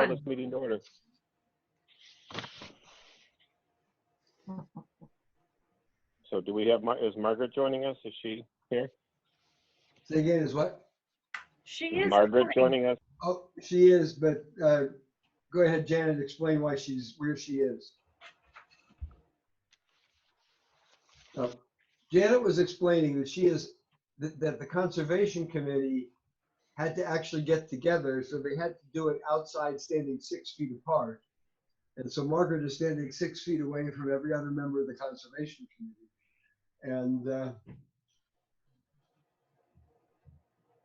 call this meeting to order. So do we have, is Margaret joining us? Is she here? Say again, is what? She Is is Margaret joining. joining us? Oh, she is, but go ahead, Janet, explain why where she is. Janet was explaining that that the Conservation Committee had to actually get together, so they had to do it outside, standing 6 feet apart. And so Margaret is standing 6 feet away from every other member of the Conservation Committee. And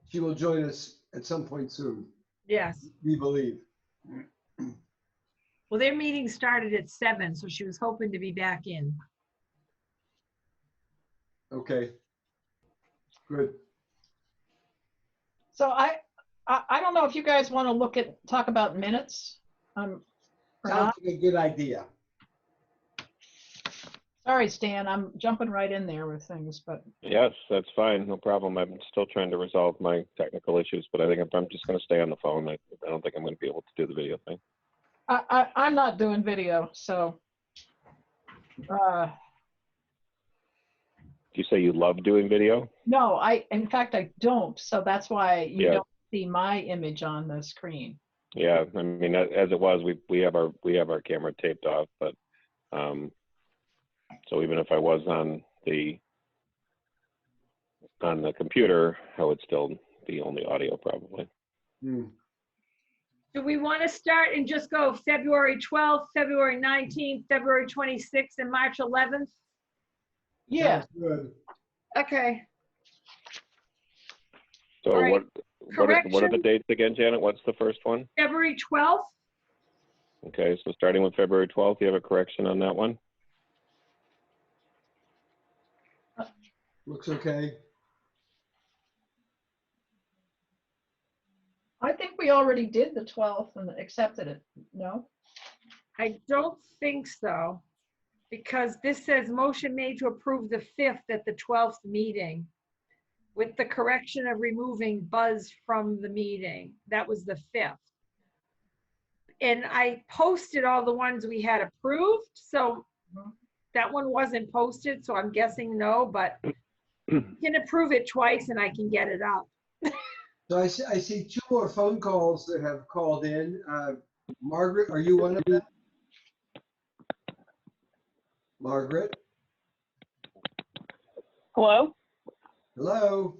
she will join us at some point soon, Yes. we believe. Well, their meeting started at 7, so she was hoping to be back in. Okay, good. So I don't know if you guys want to talk about minutes. Or Sounds not. like a good idea. Sorry, Stan, I'm jumping right in there with things, but Yes, that's fine. No problem. I'm still trying to resolve my technical issues, but I think I'm just going to stay on the phone. I don't think I'm going to be able to do the video thing. I'm not doing video, so. Do you say you love doing video? No, in fact, I don't. So that's why you Yeah. don't see my image on the screen. Yeah, I mean, as it was, we have our camera taped off, but so even if I was on the computer, I would still be only audio probably. Hmm. Do we want to start and just go February 12th, February 19th, February 26th, and March 11th? Yeah. Sounds good. Okay. So All right. what are the Correction. dates again, Janet? What's the first one? February 12th. Okay, so starting with February 12th, you have a correction on that one? Looks okay. I think we already did the 12th and accepted it. No? I don't think so, because this says motion made to approve the 5th at the 12th meeting with the correction of removing Buzz from the meeting. That was the 5th. And I posted all the ones we had approved, so that one wasn't posted, so I'm guessing no, but you can approve it twice and I can get it up. So I see 2 more phone calls that have called in. Margaret, are you one of them? Margaret? Hello? Hello?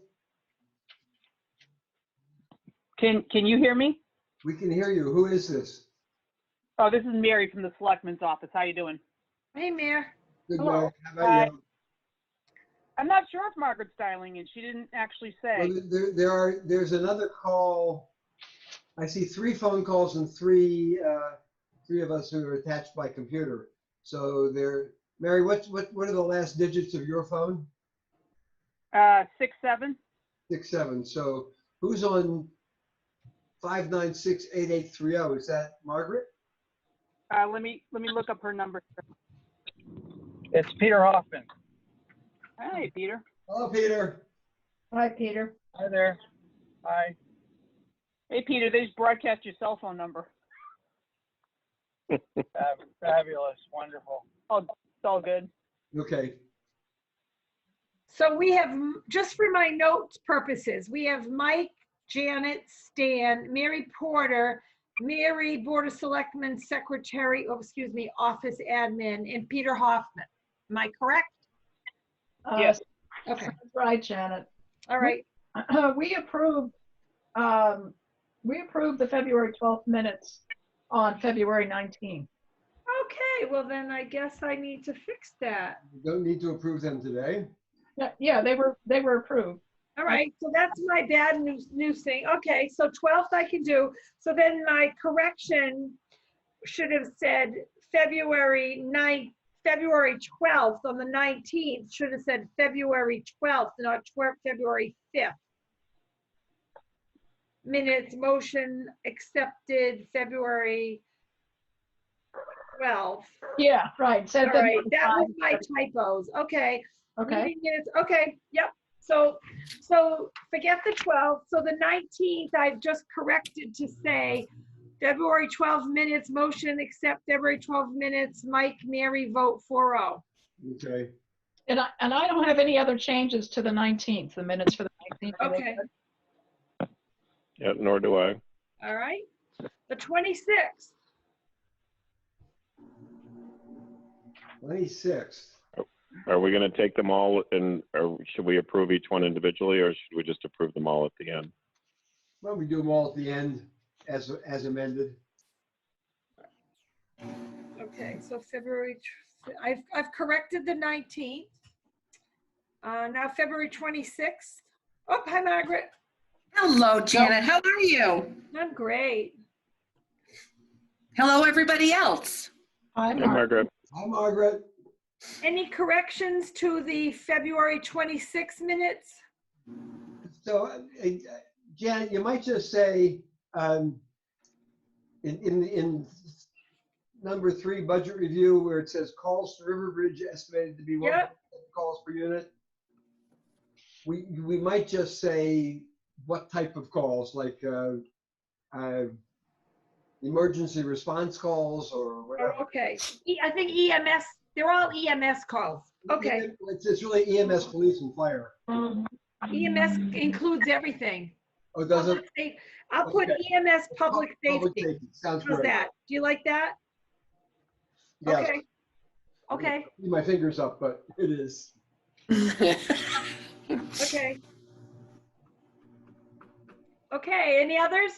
Can you hear me? We can hear you. Who is this? Oh, this is Mary from the Selectman's office. How you doing? Hey, Mayor. Good Hello. morning. How about you? I'm not sure if Margaret's dialing in. She didn't actually say. Well, there's another call. I see 3 phone calls and 3 of us who are attached by computer. So Mary, what are the last digits of your phone? 6-7. 67. So who's on 596-8830? Is that Margaret? Let me look up her number. It's Peter Hoffman. Hey, Peter. Hello, Peter. Hi, Peter. Hi there. Hi. Hey, Peter. They just broadcast your cell phone number. Fabulous. Wonderful. Oh, it's all good. Okay. So we have, just for my notes purposes, we have Mike, Janet, Stan, Mary Porter, Mary, Board of Selectmen Secretary, Office Admin, and Peter Hoffman. Am I correct? Yes. Okay, That's right, Janet. all right. We approved the February 12th minutes on February 19th. Okay, well then I guess I need to fix that. You don't need to approve them today. Yeah, they were approved. All right, so that's my bad news thing. Okay, so 12th I can do. So then my correction should have said February 12th on the 19th, should have said February 12th, not February 5th. Minutes, motion accepted February 12th. Yeah, right. All right, that was my typos. Okay. Okay. Meeting minutes. Okay, yep. So forget the 12th. So the 19th, I've just corrected to say February 12 minutes, motion accept February 12 minutes. Mike, Mary, vote 4-0. Okay. And I don't have any other changes to the 19th, the minutes for the 19th. Okay, Yeah, nor do I. all right. The 26th. 26th. Are we going to take them all or should we approve each one individually, or should we just approve them all at the end? Why don't we do them all at the end as amended? Okay, so February, I've corrected the 19th. Now February 26th. Oh, hi, Margaret. Hello, Janet. How are you? I'm great. Hello, everybody else. I'm Hey, Margaret. Hi, Margaret. Any corrections to the February 26 minutes? So, Janet, you might just say, in number 3, budget review, where it says calls to River Bridge estimated to be 1 Yep. calls per unit. We might just say what type of calls, like emergency response calls or Oh, whatever. okay. I think EMS, they're all EMS calls. Okay. It's really EMS, police, and fire. EMS includes everything. Oh, does it? I'll put Okay. EMS public Public safety. safety. Sounds How's great. that? Do you like that? Yes. Okay. Okay, Keep my fingers up, but it is. okay. Okay, any others?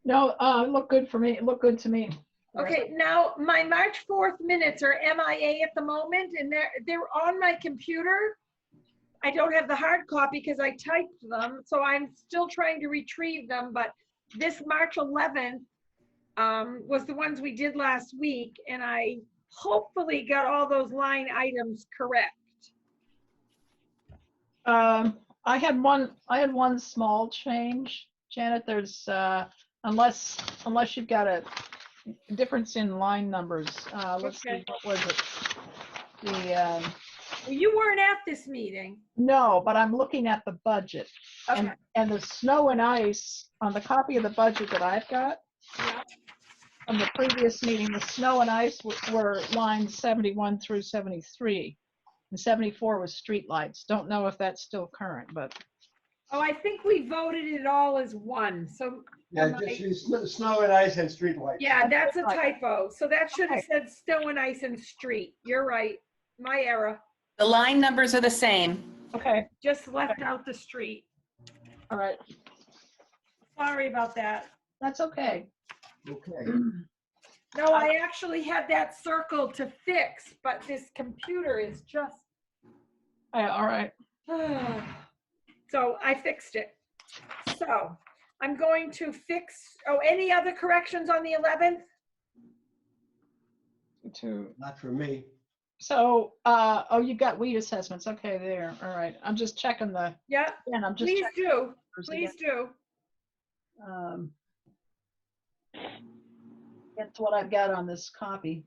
No, look good for me. Look good to me. Okay, now my March 4th minutes are MIA at the moment, and they're on my computer. I don't have the hard copy because I typed them, so I'm still trying to retrieve them, but this March 11th was the ones we did last week, and I hopefully got all those line items correct. I had one small change, Janet. There's unless you've got a difference in line numbers. Let's see, Okay. what was it? Well, you weren't at this meeting. No, but I'm looking at the budget. Okay. And the snow and ice on the copy of the budget that I've got Yeah. from the previous meeting, the snow and ice were lines 71 through 73. And 74 was streetlights. Don't know if that's still current, but Oh, I think we voted it all as one, so. Yeah, am I- just use snow and ice and street lights. Yeah, that's a Right. typo. So that should have Okay. said snow and ice and street. You're right. My error. The line numbers are the same. okay, Just left out the street. all right, Sorry about that. that's okay. Okay. No, I actually had that circled to fix, but this computer is just, All right. so I fixed it. So I'm going to fix, any other corrections on the 11th? Not for me. So, you got weed assessments. Okay, there. All right. I'm just checking the, Yeah, and I'm just please checking. do. numbers Please again. do. That's what I've got on this copy.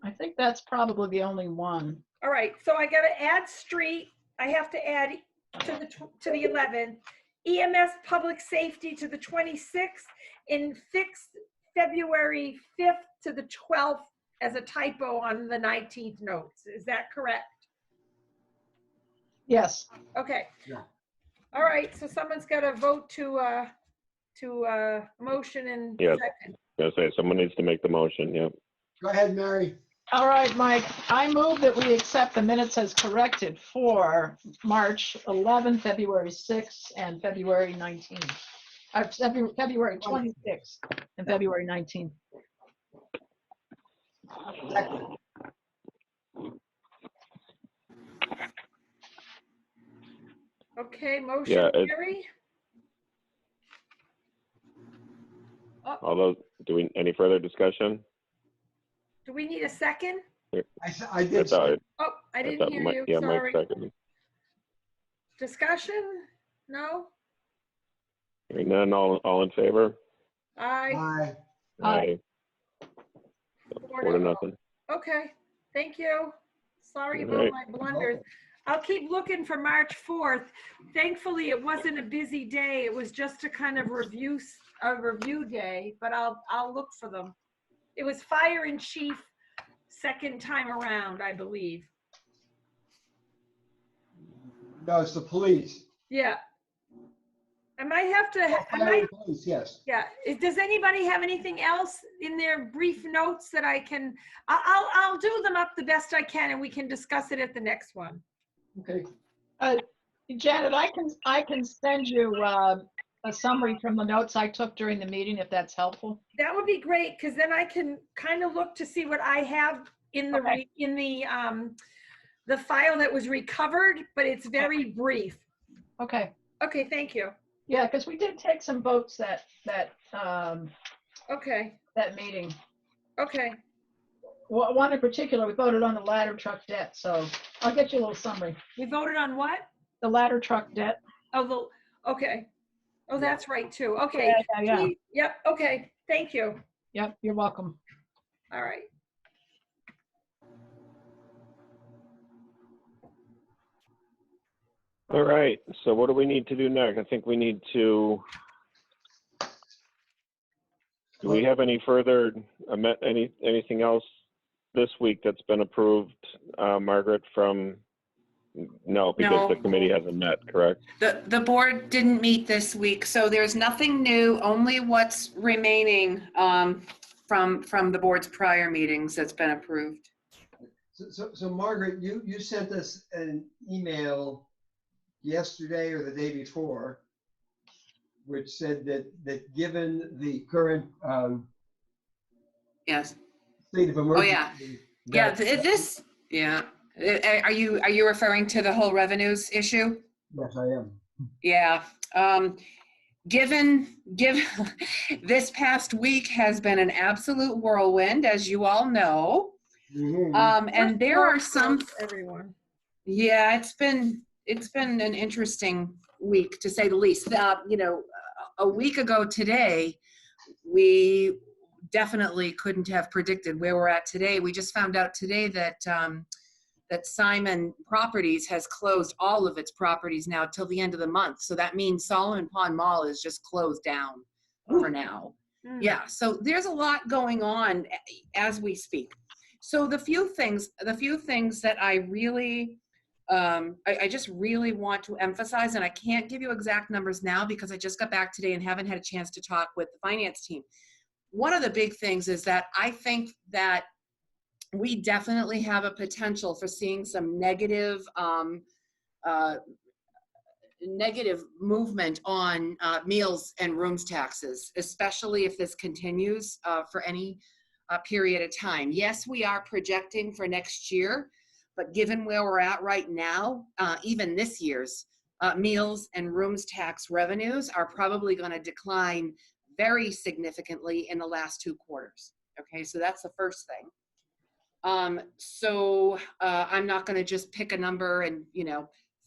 I think that's probably the only one. All right, so I gotta add street. I have to add to the 11th. EMS public safety to the 26th and fix February 5th to the 12th as a typo on the 19th notes. Is that correct? Yes. Okay. Yeah. All right, so someone's gotta vote to motion and Yes. second. I was gonna say, someone needs to make the motion, yeah. Go ahead, Mary. All right, Mike, I move that we accept the minutes as corrected for March 11, February 6, and February 19. February 26 and February 19. Second. Okay, motion Yeah, carry. Although, any further discussion? Do we need a second? I did. That's all right. Oh, I I didn't thought hear Mike- you, Yeah, Mike sorry. seconded. Discussion? No? Hearing none, all in favor? Aye. Aye. Aye. 4 4 to to 0. nothing. Okay, thank you. Sorry All about right. my blunders. I'll keep looking for March 4th. Thankfully, it wasn't a busy day. It was just a kind of review day, but I'll look for them. It was Fire in Chief second time around, I believe. No, it's the police. Yeah. I might have to, I Fire might, and police, yes. yeah. Does anybody have anything else in their brief notes that I can, I'll do them up the best I can and we can discuss it at the next one. Okay. Janet, I can send you a summary from the notes I took during the meeting, if that's helpful. That would be great, because then I can kind of look to see what I have in the, Okay. the file that was recovered, but it's very brief. Okay. Okay, thank you. Yeah, because we did take some votes that Okay, meeting. okay. One in particular, we voted on the ladder truck debt, so I'll get you a little summary. We voted on what? The ladder truck debt. Oh, okay. Oh, that's right too. Okay. Yeah. Yep, okay, thank you. Yep, you're welcome. All right. All right, so what do we need to do next? I think we need to, do we have any further, anything else this week that's been approved, Margaret, from, no, because the No. committee hasn't met, correct? The board didn't meet this week, so there's nothing new, only what's remaining from the board's prior meetings that's been approved. So Margaret, you sent us an email yesterday or the day before, which said that given the current Yes. state of emergency. Yeah, that- yeah. Are you referring to the whole revenues issue? Yes, I am. Yeah. Given this past week has been an absolute whirlwind, as you all know. Mhm. And there are some, Everyone. yeah, it's been an interesting week, to say the least. A week ago today, we definitely couldn't have predicted where we're at today. We just found out today that Simon Properties has closed all of its properties now till the end of the month. So that means Solomon Pond Mall is just closed down for now. Hmm. Yeah, so there's a lot going on as we speak. So the few things that I really, I just really want to emphasize, and I can't give you exact numbers now because I just got back today and haven't had a chance to talk with the finance team. One of the big things is that I think that we definitely have a potential for seeing some negative movement on meals and rooms taxes, especially if this continues for any period of time. Yes, we are projecting for next year, but given where we're at right now, even this year's meals and rooms tax revenues are probably going to decline very significantly in the last 2 quarters. Okay, so that's the first thing. So I'm not going to just pick a number and,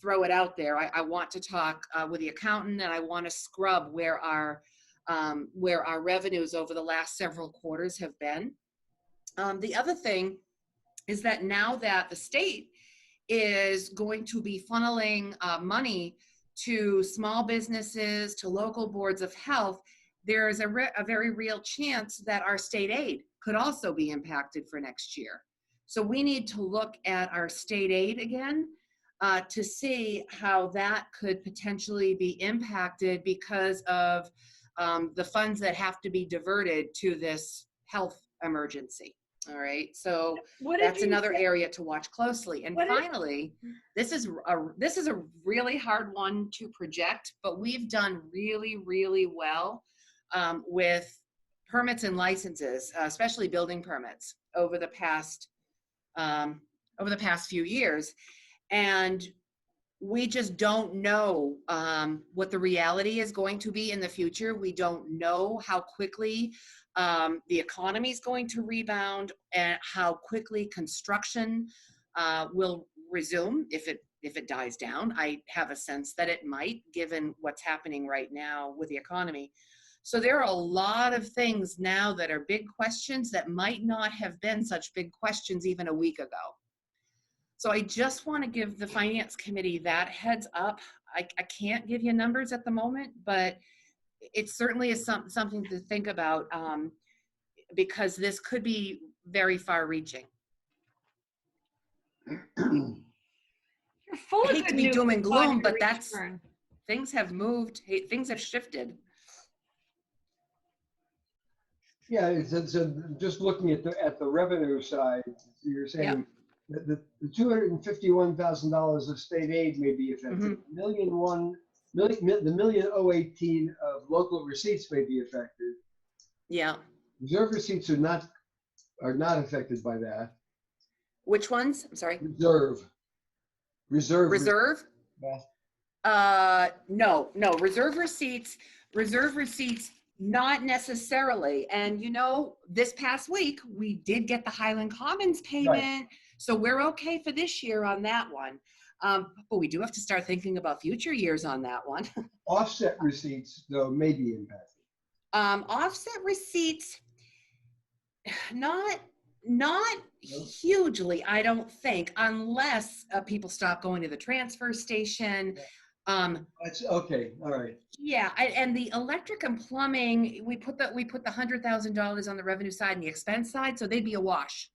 throw it out there. I want to talk with the accountant, and I want to scrub where our revenues over the last several quarters have been. The other thing is that now that the state is going to be funneling money to small businesses, to local boards of health, there is a very real chance that our state aid could also be impacted for next year. So we need to look at our state aid again to see how that could potentially be impacted because of the funds that have to be diverted to this health emergency. All right, so that's another area to watch closely. And finally, this is a really hard one to project, but we've done really, really well with permits and licenses, especially building permits over the past few years. And we just don't know what the reality is going to be in the future. We don't know how quickly the economy is going to rebound and how quickly construction will resume if it dies down. I have a sense that it might, given what's happening right now with the economy. So there are a lot of things now that are big questions that might not have been such big questions even a week ago. So I just want to give the finance committee that heads up. I can't give you numbers at the moment, but it certainly is something to think about, because this could be very far reaching. You're full I of hate to good be news doom and upon gloom, your but that's, return. things have moved, things have shifted. Yeah, so just looking at the revenue side, you're saying that the $251,000 of state aid may be affected. The $1,018 of local receipts may be affected. Yeah. Reserve receipts are not affected by that. Which ones? I'm sorry. Reserve. Yeah. No, reserve receipts, not necessarily. And you know, this past week, we did get the Highland Commons payment. So we're okay for this year on that one. But we do have to start thinking about future years on that one. Offset receipts, though, may be impacted. Offset receipts, not hugely, I don't think, unless people stop going to the transfer station. That's okay. All right. Yeah, and the electric and plumbing, we put the $100,000 on the revenue side and the expense side, so they'd be a wash.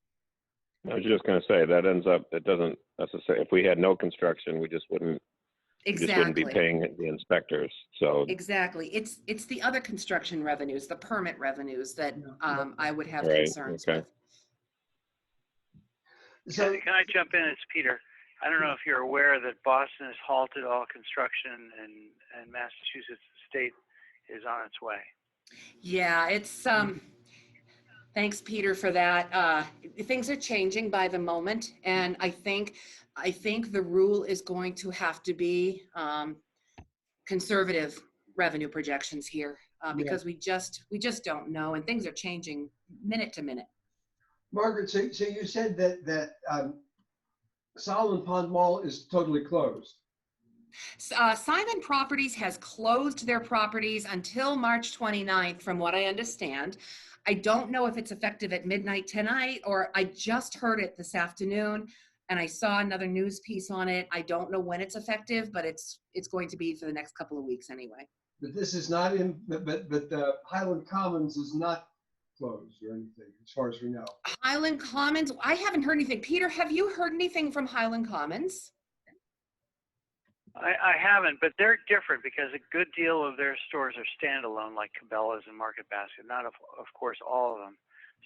I was just going to say that ends up, it doesn't necessarily, if we had no construction, we just wouldn't be paying the inspectors. So Exactly. It's the other construction revenues, the permit revenues that I would have Right, concerns okay. with. So Can I jump in? It's Peter. I don't know if you're aware that Boston has halted all construction and Massachusetts state is on its way. Yeah, it's thanks, Peter, for that. Things are changing by the moment, and I think the rule is going to have to be conservative revenue projections here, because we just don't know, and things are changing minute to minute. Margaret, so you said that Solomon Pond Mall is totally closed. Simon Properties has closed their properties until March 29th, from what I understand. I don't know if it's effective at midnight tonight, or I just heard it this afternoon and I saw another news piece on it. I don't know when it's effective, but it's going to be for the next couple of weeks anyway. But this is not but Highland Commons is not closed or anything, as far as we know. Highland Commons, I haven't heard anything. Peter, have you heard anything from Highland Commons? I haven't, but they're different because a good deal of their stores are standalone, like Cabela's and Market Basket. Not, of course, all of them.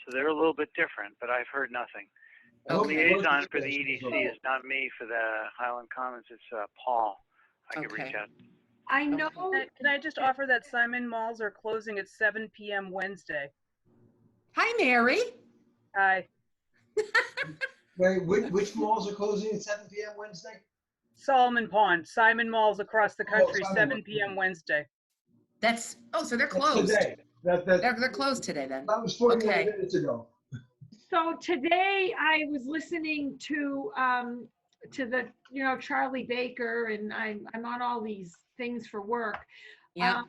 So they're a little bit different, but I've heard nothing. The liaison for the EDC is not me for the Highland Commons. It's Paul. I could reach out. I know. Can I just offer that Simon malls are closing at 7 p.m. Wednesday? Hi, Mary. Hi. Wait, which malls are closing at 7 p.m. Wednesday? Solomon Pond, Simon malls across the country, 7 p.m. Wednesday. So they're closed. Today. They're closed today then. That was 41 minutes ago. So today I was listening to the, Charlie Baker, and I'm on all these things for work. Yeah.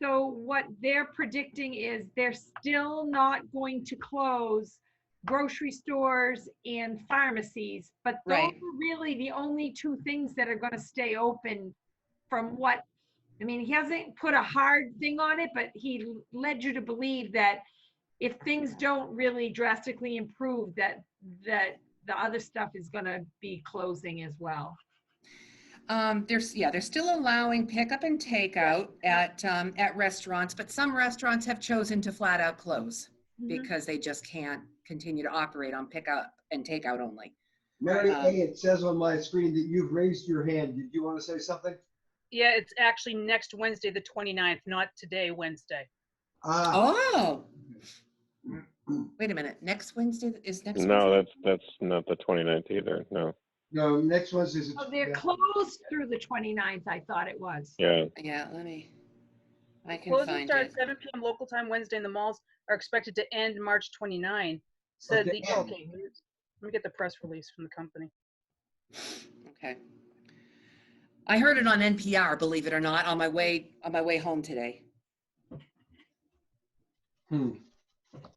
So what they're predicting is they're still not going to close grocery stores and pharmacies, but those are really the only two things that are going to stay open from what, he hasn't put a hard thing on it, but he led you to believe that if things don't really drastically improve, that the other stuff is going to be closing as well. They're still allowing pickup and takeout at restaurants, but some restaurants have chosen to flat out close because they just can't continue to operate on pickup and takeout only. Mary A., it says on my screen that you've raised your hand. Did you want to say something? Yeah, it's actually next Wednesday, the 29th, not today, Wednesday. Oh. Wait a minute. Next Wednesday is next Wednesday? No, that's not the 29th either. No. No, next Wednesday. Oh, they're closed through the 29th, I thought it was. Yeah. Yeah, I can Closing find starts it. 7 p.m. local time Wednesday, and the malls are expected to end March 29. Said Okay. let me get the press release from the company. Okay. I heard it on NPR, believe it or not, on my way home today.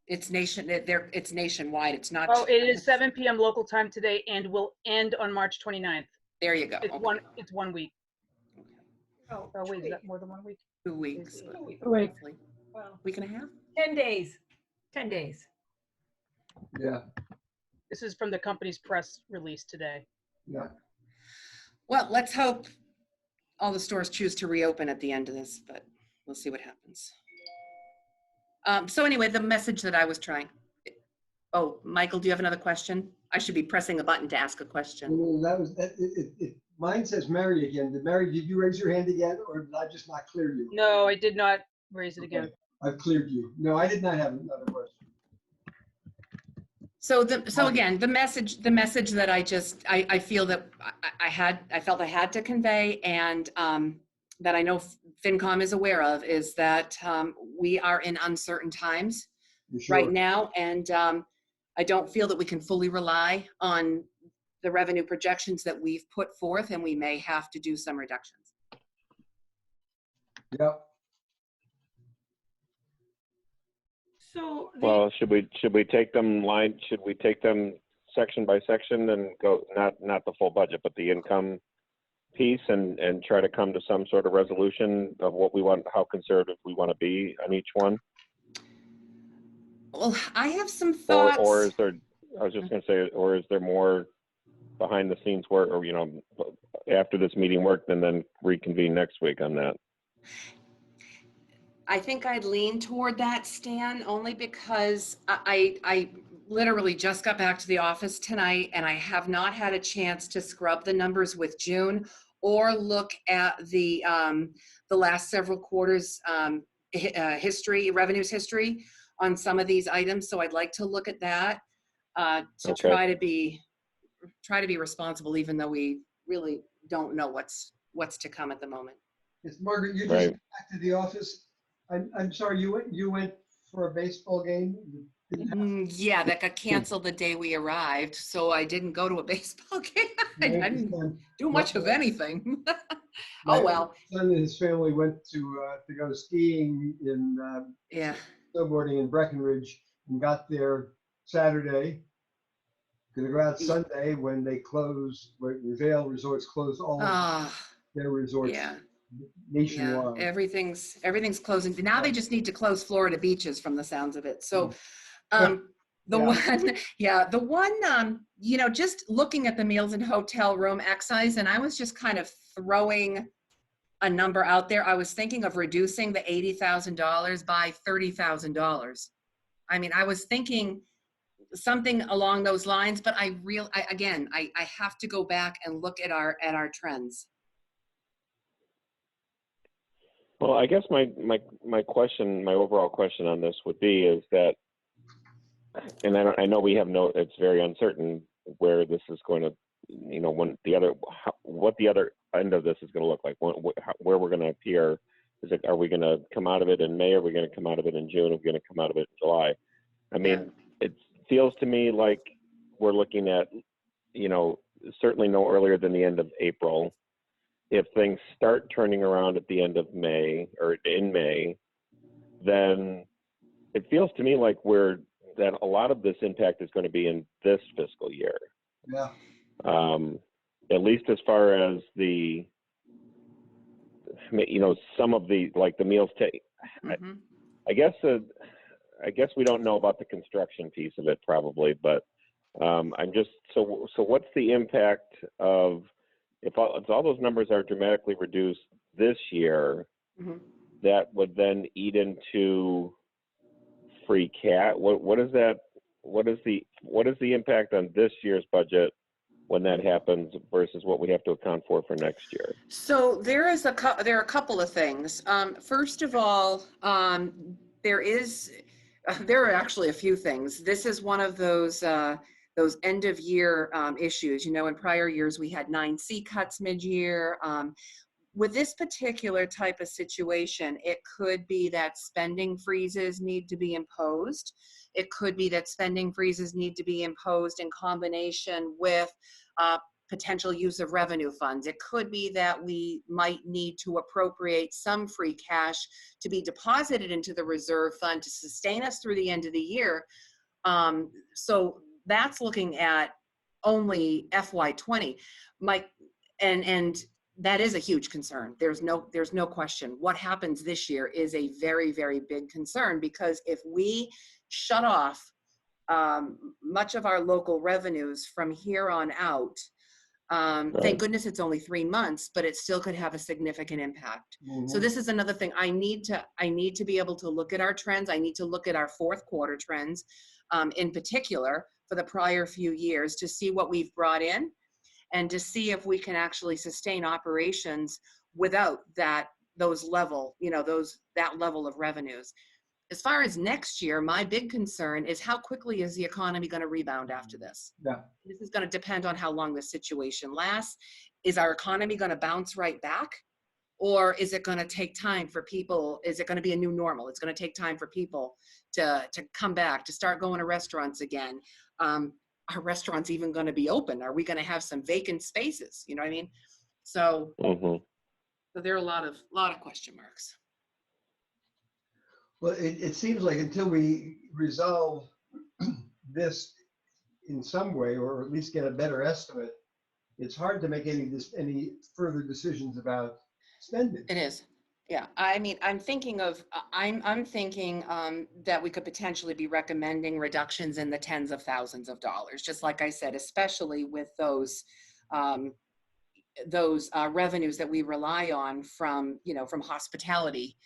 It's it's nationwide. It's not. Oh, it is 7 p.m. local time today and will end on March 29th. There you go. It's Okay. it's 1 week. Oh, Oh, wait, is that more than 1 week? 2 weeks. It's 2 weeks. Wait, Hopefully. Well, Week and a half. 10 days. 10 days. Yeah, This is from the company's press release today. yeah. Well, let's hope all the stores choose to reopen at the end of this, but we'll see what happens. So anyway, the message that I was trying. Oh, Michael, do you have another question? I should be pressing a button to ask a question. Well, that was, mine says Mary again. Mary, did you raise your hand again, or did I just not clear you? No, I did not raise it again. Okay, I've cleared you. No, I did not have another question. So again, the message that I feel that I felt I had to convey, and that I know FinCom is aware of, is that we are in uncertain times You sure? right now, and I don't feel that we can fully rely on the revenue projections that we've put forth, and we may have to do some reductions. Yep. So, Well, should we take them section by section and go, not the full budget, but the income piece, and try to come to some sort of resolution of what we want, how conservative we want to be on each one? Well, I have some thoughts. Or is there, I was just going to say, or is there more behind the scenes work, or, after this meeting work, and then reconvene next week on that? I think I'd lean toward that, Stan, only because I literally just got back to the office tonight, and I have not had a chance to scrub the numbers with June or look at the last several quarters revenues history on some of these items. So I'd like to look at that to Okay. try to be responsible, even though we really don't know what's to come at the moment. Yes, Margaret, you just Right. got back to the office. I'm sorry, you went for a baseball game? Yeah, that got canceled the day we arrived, so I didn't go to a baseball game. I didn't do much of anything. Oh, well. My son and his family went to go skiing Yeah. snowboarding in Breckenridge, and got there Saturday. Gonna go out Sunday when they close, when Vail Resorts closed all of Ah, their resorts yeah. Yeah, nationwide. everything's closing. Now they just need to close Florida beaches from the sounds of it. So, Yeah. the one, just looking at the meals and hotel room excise, and I was just kind of throwing a number out there. I was thinking of reducing the $80,000 by $30,000. I mean, I was thinking something along those lines, but I have to go back and look at our trends. Well, I guess my overall question on this would be is that, and I know we have it's very uncertain where this is going to, what the other end of this is going to look like, where we're going to appear. Are we going to come out of it in May? Are we going to come out of it in June? Are we going to come out of it in July? I mean, it feels to me like we're looking at, certainly no earlier than the end of April. If things start turning around at the end of May or in May, then it feels to me like that a lot of this impact is going to be in this fiscal year. Yeah. At least as far as some of the, like the meals take. Mhm. I guess we don't know about the construction piece of it probably, but I'm just, so what's the impact of, if all those numbers are dramatically reduced this year, Mhm. that would then eat into free cash? What is that? What is the impact on this year's budget when that happens versus what we have to account for next year? So there are a couple of things. First of all, there are actually a few things. This is one of those end of year issues. In prior years we had 9C cuts mid-year. With this particular type of situation, it could be that spending freezes need to be imposed. It could be that spending freezes need to be imposed in combination with potential use of revenue funds. It could be that we might need to appropriate some free cash to be deposited into the reserve fund to sustain us through the end of the year. So that's looking at only FY20. And that is a huge concern. There's no question. What happens this year is a very, very big concern, because if we shut off much of our local revenues from here on out, thank goodness it's only 3 months, but it still could have a significant impact. So this is another thing. I need to be able to look at our trends. I need to look at our fourth quarter trends, in particular for the prior few years, to see what we've brought in and to see if we can actually sustain operations without that level of revenues. As far as next year, my big concern is how quickly is the economy going to rebound after this? Yeah. This is going to depend on how long this situation lasts. Is our economy going to bounce right back? Or is it going to take time for people? Is it going to be a new normal? It's going to take time for people to come back, to start going to restaurants again. Are restaurants even going to be open? Are we going to have some vacant spaces? You know what I mean? So, so there are a lot of question marks. Well, it seems like until we resolve this in some way, or at least get a better estimate, it's hard to make any further decisions about spending. It is. Yeah. I mean, I'm thinking that we could potentially be recommending reductions in the tens of thousands of dollars, just like I said, especially with those revenues that we rely on from hospitality,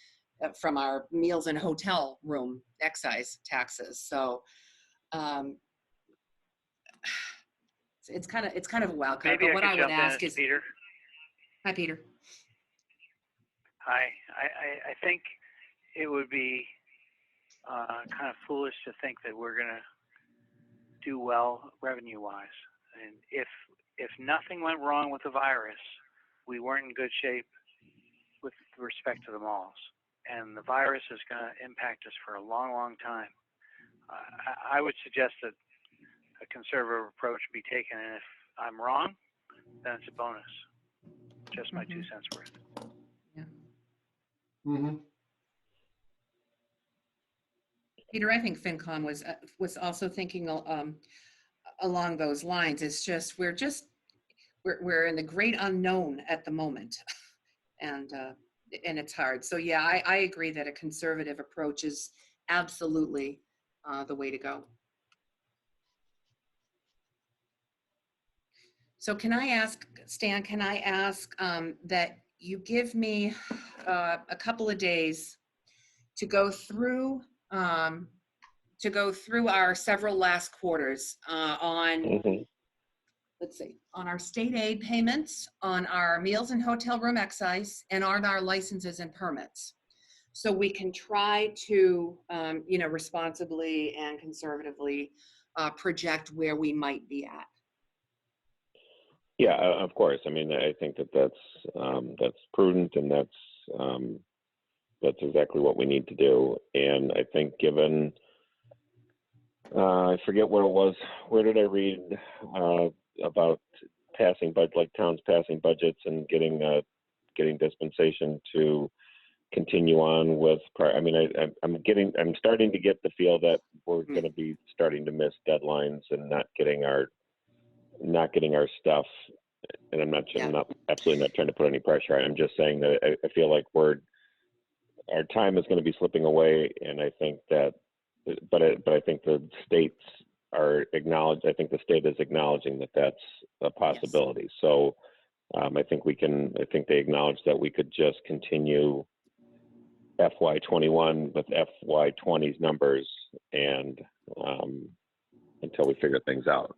from our meals and hotel room excise taxes. So it's kind of a wild card. Maybe But what I would ask is, Peter. Hi, Peter. Hi. I think it would be kind of foolish to think that we're going to do well revenue-wise. And if nothing went wrong with the virus, we weren't in good shape with respect to the malls. And the virus is going to impact us for a long, long time. I would suggest that a conservative approach be taken, and if I'm wrong, then it's a bonus. Just my 2 cents worth. Peter, I think FinCom was also thinking along those lines. It's just we're in the great unknown at the moment, and it's hard. So yeah, I agree that a conservative approach is absolutely the way to go. So can I ask, Stan? Can I ask that you give me a couple of days to go through our several last quarters on, let's see, on our state aid payments, on our meals and hotel room excise, and on our licenses and permits. So we can try to, responsibly and conservatively project where we might be at. Yeah, of course. I mean, I think that's prudent, and that's exactly what we need to do. And I think given, I forget what it was. Where did I read about passing, like towns passing budgets and getting dispensation to continue on with? I mean, I'm starting to get the feel that we're going to be starting to miss deadlines and not getting our stuff. And I'm absolutely not trying to put any pressure on. I'm just saying that I feel like our time is going to be slipping away, and I think that, but I think the states are acknowledged. I think the state is acknowledging that that's a possibility. Yes. So I think they acknowledge that we could just continue FY21 with FY20's numbers, and until we figure things out.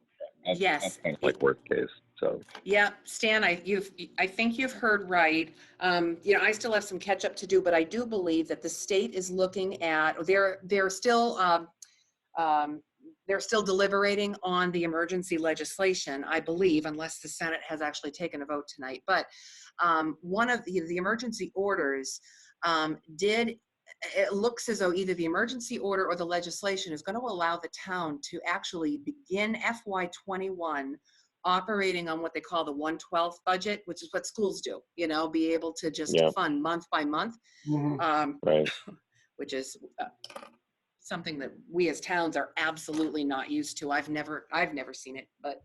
Yes. That's like worst case. So. Yeah, Stan, I think you've heard right. I still have some catch up to do, but I do believe that the state is looking at, they're still deliberating on the emergency legislation, I believe, unless the Senate has actually taken a vote tonight. But one of the emergency orders it looks as though either the emergency order or the legislation is going to allow the town to actually begin FY21 operating on what they call the 1/12 budget, which is what schools do, be able to just Yeah. fund month by month, Mhm. Right. which is something that we as towns are absolutely not used to. I've never seen it, but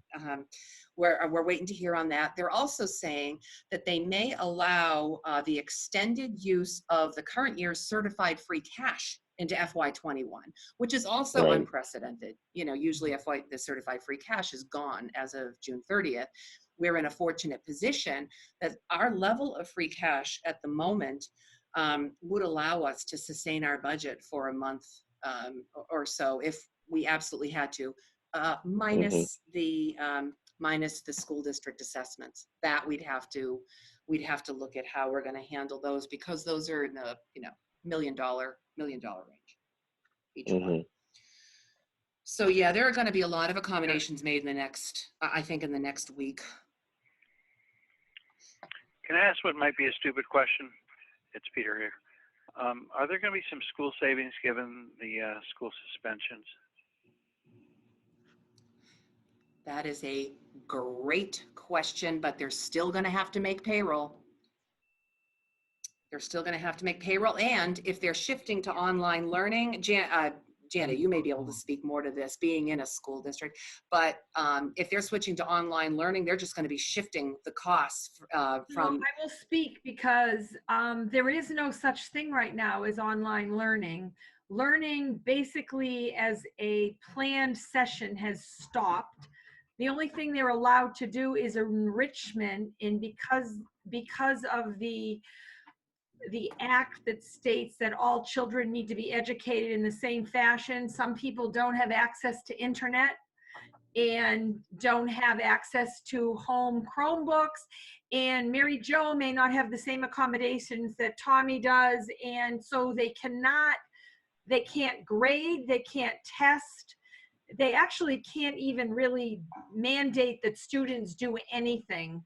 we're waiting to hear on that. They're also saying that they may allow the extended use of the current year's certified free cash into FY21, which is also Right. unprecedented. Usually the certified free cash is gone as of June 30th. We're in a fortunate position that our level of free cash at the moment would allow us to sustain our budget for a month or so if we absolutely had to, minus the school district assessments. That we'd have to look at how we're going to handle those, because those are in the $1 million range each one. Mhm. So yeah, there are going to be a lot of accommodations made in the next week. Can I ask what might be a stupid question? It's Peter here. Are there going to be some school savings given the school suspensions? That is a great question, but they're still going to have to make payroll. And if they're shifting to online learning, Janet, you may be able to speak more to this, being in a school district, but if they're switching to online learning, they're just going to be shifting the costs Well, from. I will speak because there is no such thing right now as online learning. Learning basically as a planned session has stopped. The only thing they're allowed to do is enrichment, and because of the act that states that all children need to be educated in the same fashion, some people don't have access to internet and don't have access to home Chromebooks, and Mary Jo may not have the same accommodations that Tommy does, and so they can't grade, they can't test, they actually can't even really mandate that students do anything.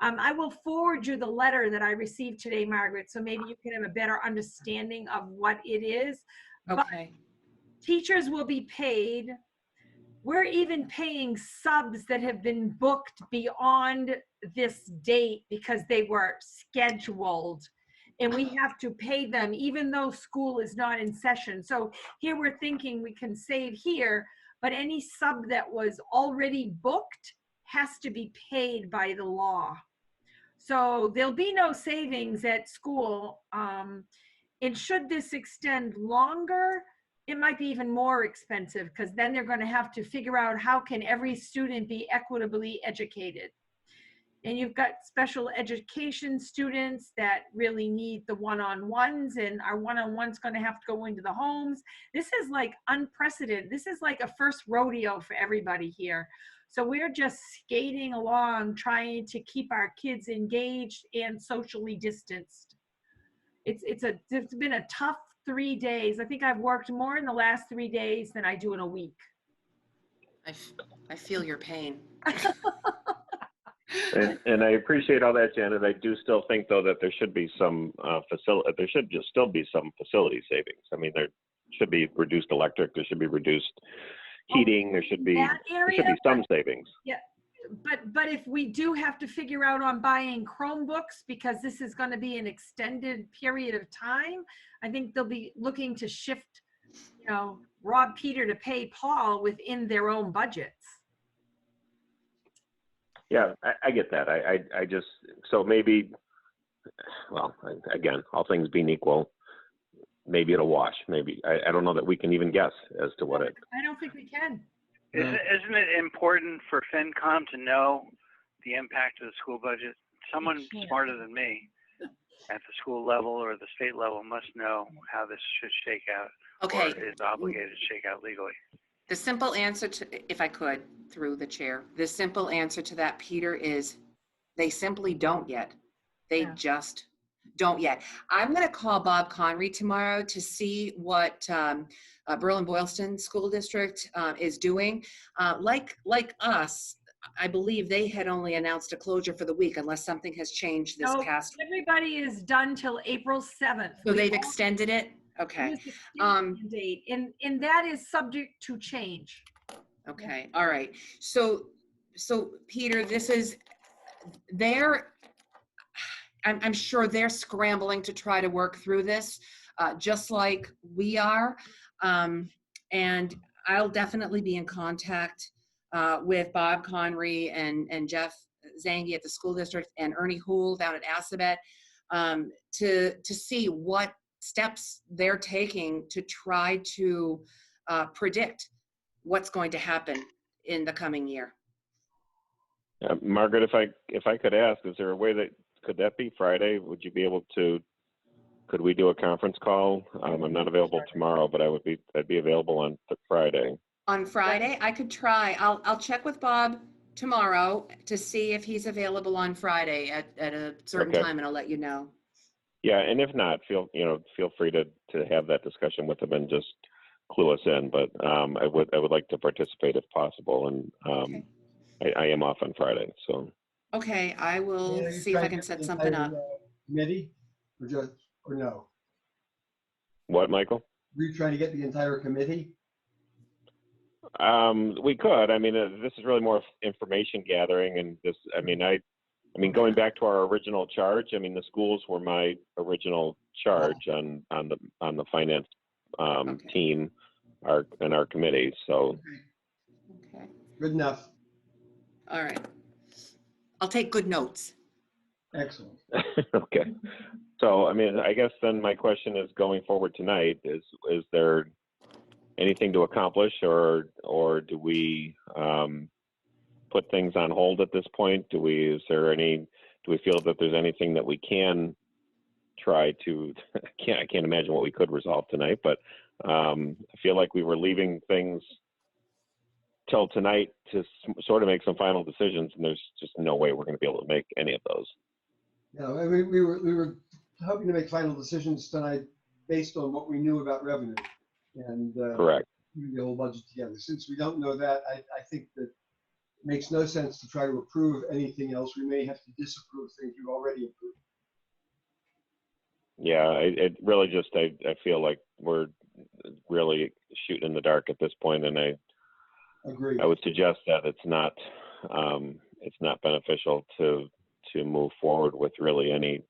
I will forward you the letter that I received today, Margaret, so maybe you can have a better understanding of what it is. Okay. Teachers will be paid. We're even paying subs that have been booked beyond this date because they were scheduled. And we have to pay them even though school is not in session. So here we're thinking we can save here, but any sub that was already booked has to be paid by the law. So there'll be no savings at school. And should this extend longer, it might be even more expensive, because then they're going to have to figure out how can every student be equitably educated. And you've got special education students that really need the one-on-ones, and our one-on-one's going to have to go into the homes. This is like unprecedented. This is like a first rodeo for everybody here. So we're just skating along, trying to keep our kids engaged and socially distanced. It's been a tough 3 days. I think I've worked more in the last 3 days than I do in a week. I feel your pain. And I appreciate all that, Janet. I do still think, though, that there should be some there should just still be some facility savings. I mean, there should be reduced electric, there should be reduced heating, there should be some savings. Yeah, but if we do have to figure out on buying Chromebooks, because this is going to be an extended period of time, I think they'll be looking to shift, rob Peter to pay Paul within their own budgets. Yeah, I get that. I just, so maybe, well, again, all things being equal, maybe it'll wash. Maybe. I don't know that we can even guess as to what it. I don't think we can. Isn't it important for FinCom to know the impact of the school budget? Someone smarter than me at the school level or the state level must know how this should shake out. Okay. Or is obligated to shake out legally. The simple answer to, if I could, through the chair, the simple answer to that, Peter, is they simply don't yet. They just don't yet. I'm going to call Bob Conry tomorrow to see what Berlin-Boylston School District is doing. Like us, I believe they had only announced a closure for the week unless something has changed this past week. Everybody is done till April 7th. So they've extended it? Okay. Date, and that is subject to change. Okay. All right. So so Peter, I'm sure they're scrambling to try to work through this, just like we are. And I'll definitely be in contact with Bob Conry and Jeff Zangi at the school district and Ernie Houle down at Assabet to see what steps they're taking to try to predict what's going to happen in the coming year. Margaret, if I could ask, is there a way could that be Friday? Would you be able to? Could we do a conference call? I'm not available tomorrow, but I'd be available on Friday. On Friday, I could try. I'll check with Bob tomorrow to see if he's available on Friday at a certain Okay. time, and I'll let you know. Yeah, and if not, feel free to have that discussion with them and just clue us in. But I would like to participate if possible, and Okay. I am off on Friday, so. Okay, I will Yeah, you see if try I to can get set the something entire, up. Committee, or no? What, Michael? Were you trying to get the entire committee? We could. I mean, this is really more information gathering, and this. I mean, going back to our original charge. I mean, the schools were my original charge on the finance Okay. team, our committee. So. Okay, Good enough. all right. I'll take good notes. Excellent. Okay. So, I mean, I guess then my question is, going forward tonight, is there anything to accomplish, or do we put things on hold at this point? Do we feel that there's anything that we can try to, I can't imagine what we could resolve tonight, but I feel like we were leaving things till tonight to sort of make some final decisions, and there's just no way we're going to be able to make any of those. No, I mean, we were hoping to make final decisions tonight based on what we knew about revenue and Correct. putting the whole budget together. Since we don't know that, I think that it makes no sense to try to approve anything else. We may have to disapprove things we've already approved. Yeah, it really just, I feel like we're really shooting in the dark at this point, and I Agreed. would suggest that it's not beneficial to move forward with really any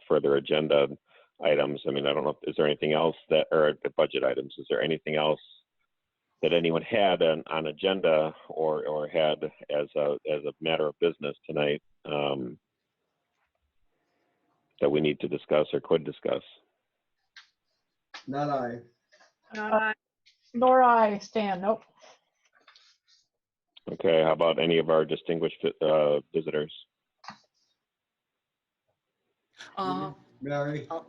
further agenda items. I mean, I don't know, is there anything else or the budget items, is there anything else that anyone had on agenda or had as a matter of business tonight that we need to discuss or could discuss? Not I. Nor I, Stan, nope. Okay, how about any of our distinguished visitors? Mary? I'll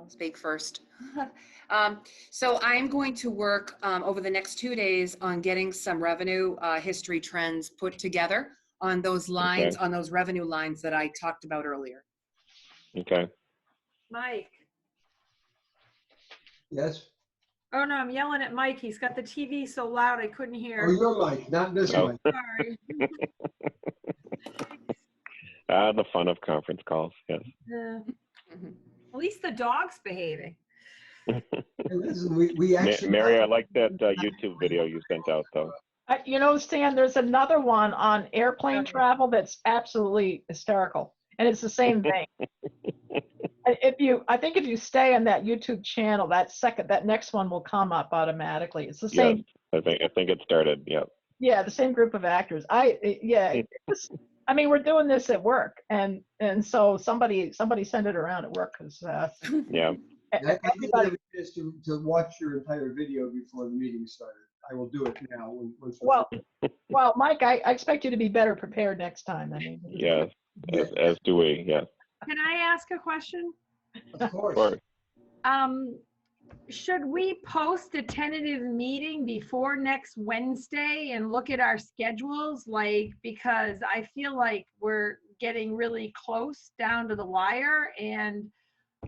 speak first. So I'm going to work over the next 2 days on getting some revenue history trends put together on those lines, Okay. on those revenue lines that I talked about earlier. Okay. Mike. Yes? Oh, no, I'm yelling at Mike. He's got the TV so loud I couldn't Oh, hear. your mic, not this Oh. mic. Sorry. The fun of conference calls, yes. Yeah. Mhm. At least the dog's behaving. And listen, we actually. Mary, I like that YouTube video you sent out, though. You know, Stan, there's another one on airplane Okay. travel that's absolutely hysterical, and it's the same thing. I think if you stay on that YouTube channel, that next one will come up automatically. It's the same. Yes, I think it started. Yeah. Yeah, the same group of actors. I mean, we're doing this at work, and so somebody send it around at work because Yeah. I didn't everybody. have a chance to watch your entire video before the meeting started. I will do it now. Once we're- Well, Mike, I expect you to be better prepared next time. I mean, Yes. As do we. Yes. Can I ask a question? Of course. Or Should we post a tentative meeting before next Wednesday and look at our schedules? Because I feel like we're getting really close down to the wire, and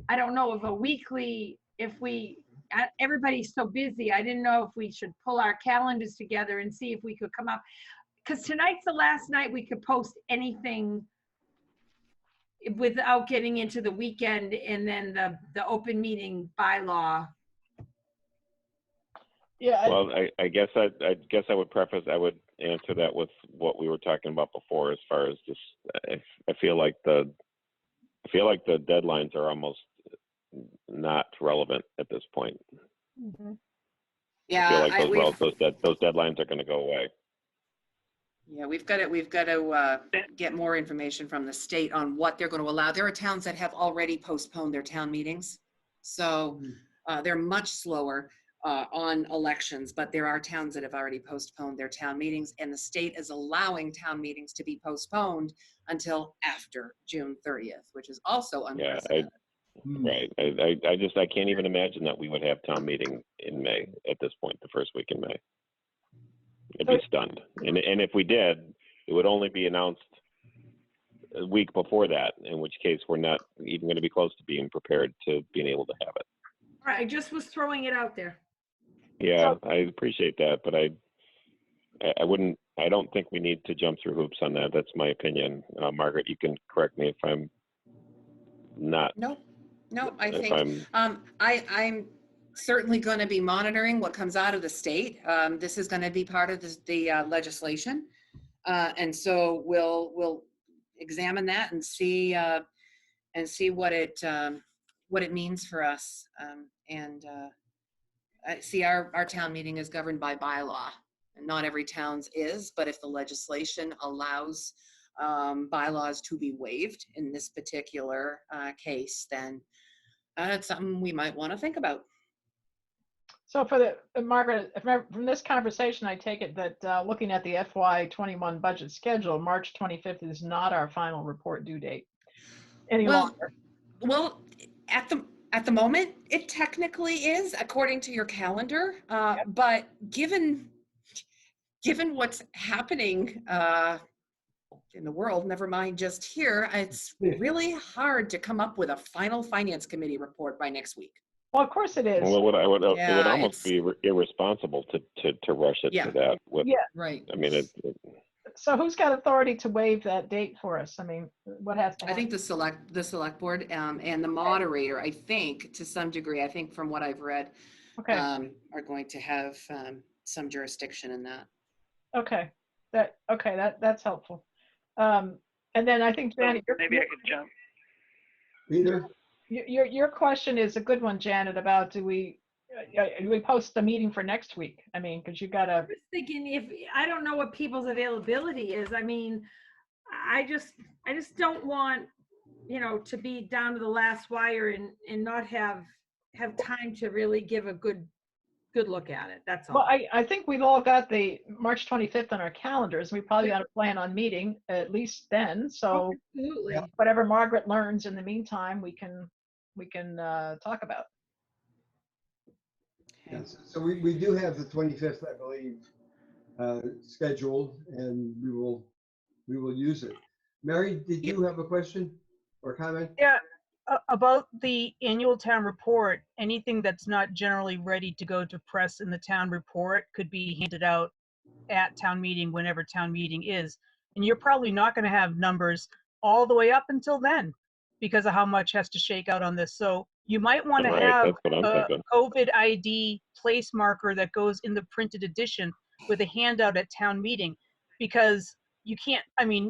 I don't know everybody's so busy. I didn't know if we should pull our calendars together and see if we could come up. Because tonight's the last night we could post anything without getting into the weekend and then the open meeting bylaw. yeah, well, I guess I would preface. I would answer that with what we were talking about before, as far as just, I feel like the deadlines are almost not relevant at this point. I feel Yeah, like those deadlines are going to go away. yeah, we've got to get more information from the state on what they're going to allow. There are towns that have already postponed their town meetings. So they're much slower on elections, but there are towns that have already postponed their town meetings, and the state is allowing town meetings to be postponed until after June 30th, which is also unprecedented. Right. I can't even imagine that we would have town meeting in May at this point, the first week in May. I'd be stunned. And if we did, it would only be announced a week before that, in which case we're not even going to be close to being prepared to being able to have it. All right, I just was throwing it out there. Yeah, I appreciate that, but I don't think we need to jump through hoops on that. That's my opinion. Margaret, you can correct me if I'm not. No, I think I'm certainly going to be monitoring what comes out of the state. This is going to be part of the legislation, and so we'll examine that and see what it means for us. I see our town meeting is governed by bylaw, and not every town's is. But if the legislation allows bylaws to be waived in this particular case, then it's something we might want to think about. So for Margaret, from this conversation, I take it that looking at the FY21 budget schedule, March 25th is not our final report due date any longer. Well, at the moment, it technically is, according to your calendar. But given what's happening in the world, never mind just here, it's really hard to come up with a final finance committee report by next week. Well, of course it is. Well, it would almost be irresponsible to rush it to that. Right. I mean, So who's got authority to waive that date for us? I mean, what has to happen? I think the select board and the moderator, I think to some degree, I think from what I've read, are going to have some jurisdiction in that. Okay, that's helpful. And then I think Janet, maybe I could jump. Peter? Your question is a good one, Janet, about do we post the meeting for next week? I mean, because you got to. I was thinking, I don't know what people's availability is. I mean, I just don't want, to be down to the last wire and not have time to really give a good look at it. That's all. Well, I think we've all got the March 25th on our calendars. We probably ought to plan on meeting at least then. So Absolutely. whatever Margaret learns in the meantime, we can talk about. Yes. So we do have the 25th, I believe, scheduled, and we will use it. Mary, did you have a question or comment? Yeah, about the annual town report, anything that's not generally ready to go to press in the town report could be handed out at town meeting whenever town meeting is. And you're probably not going to have numbers all the way up until then because of how much has to shake out on this. So you might want to have a COVID ID place marker that goes in the printed edition with a handout at town meeting, because you can't,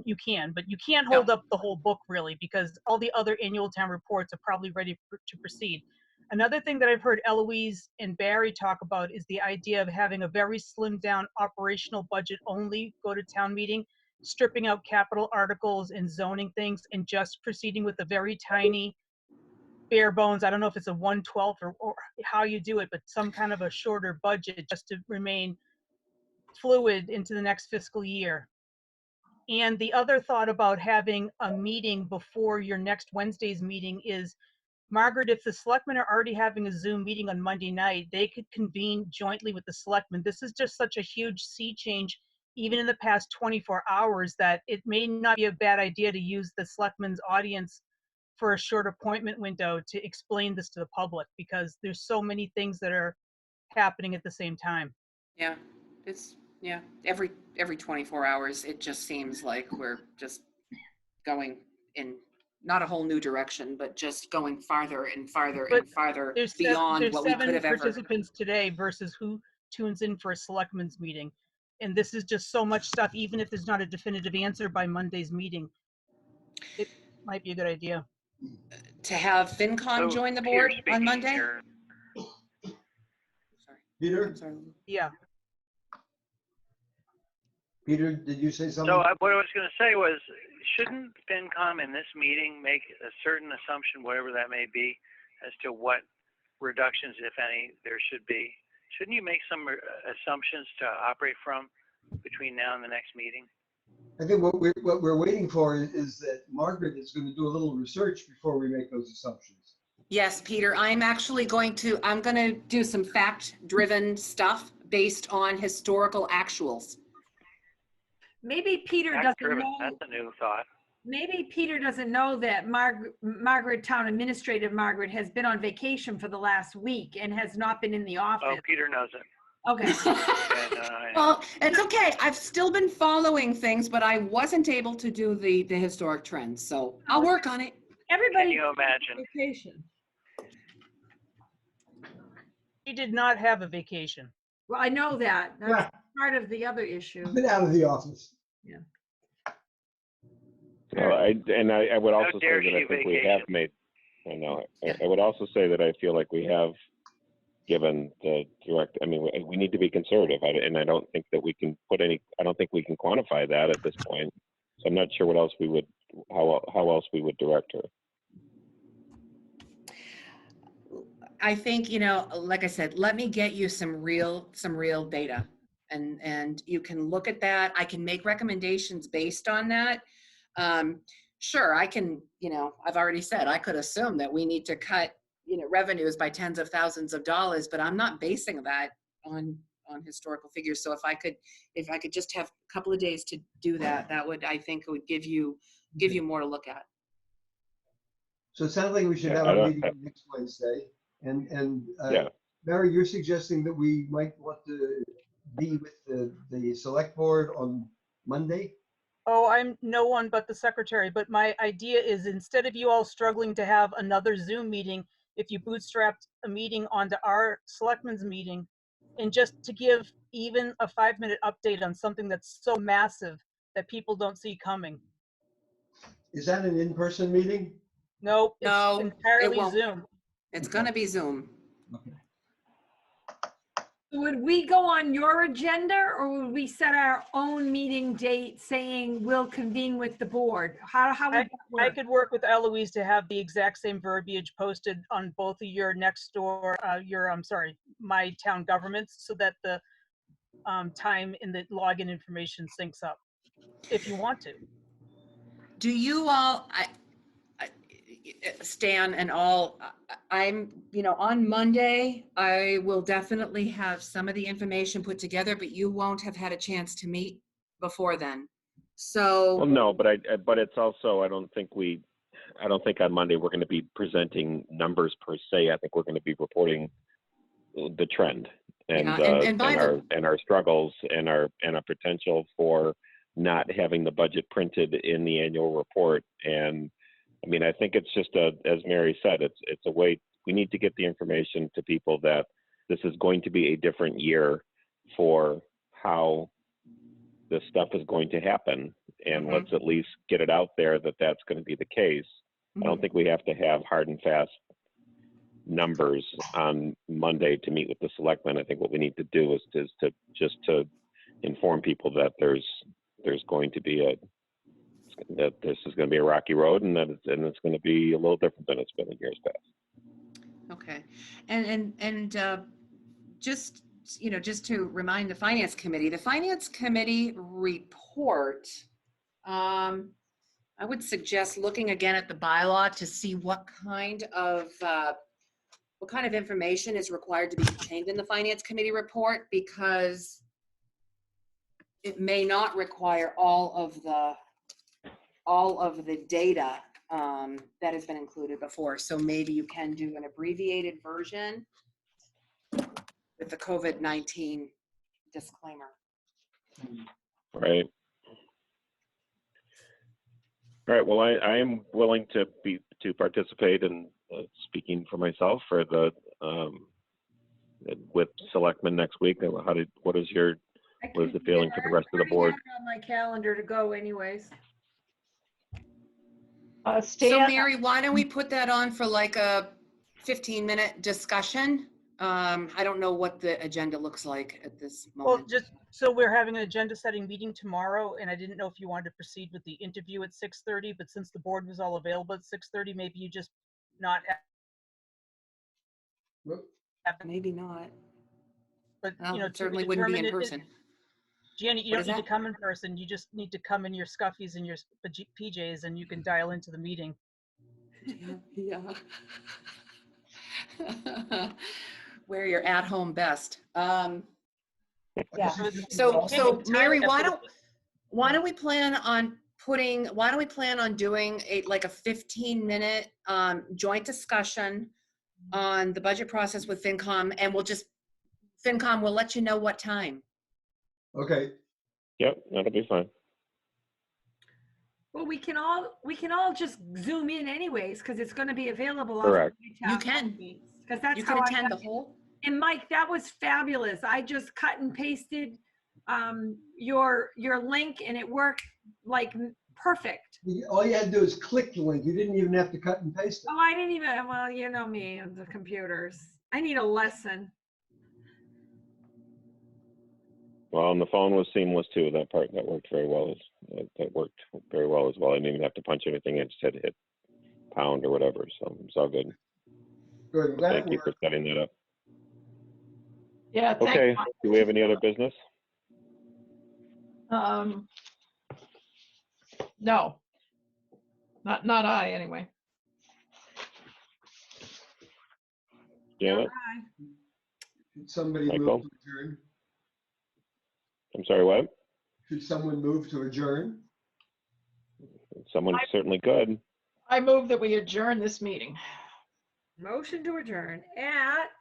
you can, but you can't hold up the whole book really, because all the other annual town reports are probably ready to proceed. Another thing that I've heard Eloise and Barry talk about is the idea of having a very slimmed down operational budget only go to town meeting, stripping out capital articles and zoning things and just proceeding with a very tiny bare bones. I don't know if it's a 1/12 or how you do it, but some kind of a shorter budget just to remain fluid into the next fiscal year. And the other thought about having a meeting before your next Wednesday's meeting is, Margaret, if the selectmen are already having a Zoom meeting on Monday night, they could convene jointly with the selectmen. This is just such a huge sea change, even in the past 24 hours, that it may not be a bad idea to use the selectmen's audience for a short appointment window to explain this to the public, because there's so many things that are happening at the same time. Yeah, every 24 hours, it just seems like we're just going in not a whole new direction, but just going farther and farther and farther beyond what we could have ever. There's 7 participants today versus who tunes in for a selectmen's meeting. And this is just so much stuff, even if there's not a definitive answer by Monday's meeting. It might be a good idea. To have FinCom So, join the Peter board on speaking Monday? here. Sorry, Peter, I'm sorry. Yeah, Peter, did you say something? So what I was going to say was, shouldn't FinCom in this meeting make a certain assumption, whatever that may be, as to what reductions, if any, there should be? Shouldn't you make some assumptions to operate from between now and the next meeting? I think what we're waiting for is that Margaret is going to do a little research before we make those assumptions. Yes, Peter, I'm going to do some fact-driven stuff based on historical actuals. Maybe Peter doesn't Fact-driven, know. that's a new thought. Maybe Peter doesn't know that Margaret Town Administrative Margaret has been on vacation for the last week and has not been in the Oh, office. Peter knows it. Okay. Yeah, no, I know. Well, it's okay. I've still been following things, but I wasn't able to do the historic trends, so I'll work on it. Can Everybody you imagine? vacation. he did not have a vacation. Well, I know that. Yeah. That's part of the other issue. I've been out of the office. Well, I would also say dare that I she think we have vacation. made, I know, I would also say that I feel like we have given the direct, I mean, we need to be conservative, and I don't think that we can I don't think we can quantify that at this point. So I'm not sure what else we would, how else we would direct her. I think, like I said, let me get you some real data, and you can look at that. I can make recommendations based on that. Sure, I can, I've already said, I could assume that we need to cut, revenues by tens of thousands of dollars, but I'm not basing that on historical figures. So if I could just have a couple of days to do that, I think it would give you more to look at. So it sounds like we should Yeah, have I a don't- meeting next Wednesday. And Yeah. Mary, you're suggesting that we might want to be with the select board on Monday? Oh, I'm no one but the secretary, but my idea is instead of you all struggling to have another Zoom meeting, if you bootstrapped a meeting onto our selectmen's meeting, and just to give even a 5-minute update on something that's so massive that people don't see coming. Is that an in-person meeting? Nope, it's No, it entirely won't. Zoom. It's gonna be Zoom. Okay. Would we go on your agenda or would we set our own meeting date saying we'll convene with the board? How would that I work? could work with Eloise to have the exact same verbiage posted on both of your my town governments so that the time in the login information syncs up, if you want to. Do you all, Stan and all, I'm, on Monday, I will definitely have some of the information put together, but you won't have had a chance to meet before then. So. Well, no, but it's also, I don't think on Monday we're going to be presenting numbers per se. I think we're going to be reporting the trend and our struggles and our potential for not having the budget printed in the annual report. And I mean, I think it's just as Mary said, it's a way we need to get the information to people that this is going to be a different year for how this stuff is going to happen. And let's at least get it out there that that's going to be the case. I don't think we have to have hard and fast numbers on Monday to meet with the selectmen. I think what we need to do is to inform people that there's going to be that this is going to be a rocky road and that it's going to be a little different than it's been in years past. Okay. And just to remind the Finance Committee report, I would suggest looking again at the bylaw to see what kind of information is required to be contained in the Finance Committee report, because it may not require all of the data that has been included before. So maybe you can do an abbreviated version with the COVID-19 disclaimer. Right. All right. Well, I am willing to participate in speaking for myself for the with selectmen next week. What is your I What is can- the feeling for the rest of the I already board? have it on my calendar to go anyways. So Stan, Mary, why don't we put that on for like a 15-minute discussion? I don't know what the agenda looks like at this Well, moment. just, so we're having an agenda setting meeting tomorrow, and I didn't know if you wanted to proceed with the interview at 6:30, but since the board was all available at 6:30, maybe you just not Whoop. have, Maybe not. but, Well, you know, it to certainly wouldn't be in determine it- person. Gianni, you What don't is need to that? come in person, you just need to come in your scuffies and your PJs, and you can dial into the meeting. Yeah. Wear your at-home best. Yeah. So Mary, Entirely up to why don't we plan on doing like a 15-minute joint discussion on the budget process with FinCom, and FinCom will let you know what time. Okay, Yep, that'll be fine. Well, we can all just zoom in anyways, because it's gonna be available. Correct. You can. Because that's You how can I attend got the whole. And Mike, that was fabulous. I just cut and pasted your link and it worked like perfect. all you had to do is click the link. You didn't even have to cut and paste it. Oh, I didn't even, well, you know me and the computers. I need a lesson. Well, and the phone was seamless too. That part, that worked very well. That worked very well as well. I didn't even have to punch anything in. Just had to hit pound or whatever. So it's all good. Good, that Thank you for worked. setting that up. yeah, thank Okay, you. do we have any other business? No, not I, anyway. Janet? Should somebody Michael? move to adjourn? I'm sorry, what? Should someone move to adjourn? Someone certainly could. I move that we adjourn this meeting. Motion to adjourn at